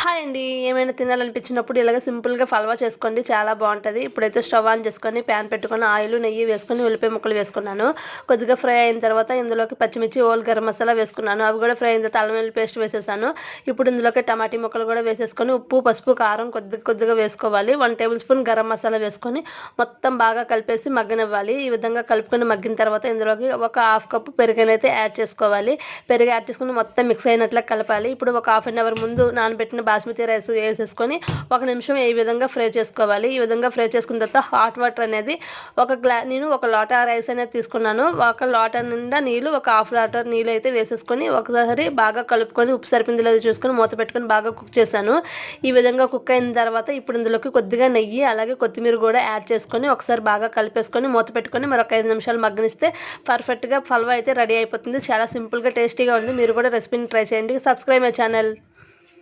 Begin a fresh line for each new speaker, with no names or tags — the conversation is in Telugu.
హాయ్ అండి. ఏమైనా తినాలనిపించినప్పుడు ఇలాగ సింపుల్‌గా ఫల్వా చేసుకోండి. చాలా బావుంటది. ఇప్పుడైతే స్టవ్ ఆన్ చేసుకొని ప్యాన్ పెట్టుకొని ఆయిలు, నెయ్యి వేసుకొని ఉల్లిపాయ ముక్కలు వేసుకున్నాను. కొద్దిగా ఫ్రై అయిన తర్వాత ఇందులోకి పచ్చిమిర్చి, హోల్ గరం మసాలా వేసుకున్నాను. అవి కూడా ఫ్రై అయిన తర్వాత అల్లం వెల్లుల్లి పేస్ట్ వేసేసాను. ఇప్పుడు ఇందులోకి టమాటీ ముక్కలు కూడా వేసేసుకొని ఉప్పు, పసుపు, కారం కొద్దిగా వేసుకోవాలి. 1 టేబుల్ స్పూన్ గరం మసాలా వేసుకొని మొత్తం బాగా కలిపేసి మగ్గనివ్వాలి. ఈ విధంగా కలుపుకొని మగ్గిన తర్వాత ఇందులోకి ఒక హాఫ్ కప్పు పెరుగునైతే యాడ్ చేసుకోవాలి. పెరుగు యాడ్ చేసుకొని మొత్తం మిక్స్ అయినట్లుగా కలపాలి. ఇప్పుడు ఒక హాఫ్ అన్ అవర్ ముందు నానబెట్టిన బాస్మతి రైస్ వేసేసుకొని ఒక నిమిషం ఈ విధంగా ఫ్రై చేసుకోవాలి. ఈ విధంగా ఫ్రై చేసుకున్న తర్వాత హాట్ వాటర్ అనేది నేను ఒక లోటా రైస్ అనేది తీసుకున్నాను. ఒక లోటా నిండా నీళ్ళు, ఒక హాఫ్ లోటా నీళ్ళు అయితే వేసేసుకొని ఒకసారి బాగా కలుపుకొని ఉప్పు సరిపోయింది లేదో చూసుకొని మూత పెట్టుకొని బాగా కుక్ చేశాను. ఈ విధంగా కుక్ అయిన తర్వాత ఇప్పుడు ఇందులోకి కొద్దిగా నెయ్యి అలాగే కొత్తిమీర కూడా యాడ్ చేసుకొని ఒకసారి బాగా కలిపేసుకొని మూత పెట్టుకొని మరొక 5 నిమిషాలు మగ్గనిస్తే పర్ఫెక్ట్గా ఫల్వా అయితే రెడీ అయిపోతుంది. చాలా సింపుల్గా టేస్టీగా ఉంది. మీరు కూడా రెసిపీని ట్రై చేయండి. Subscribe my channel.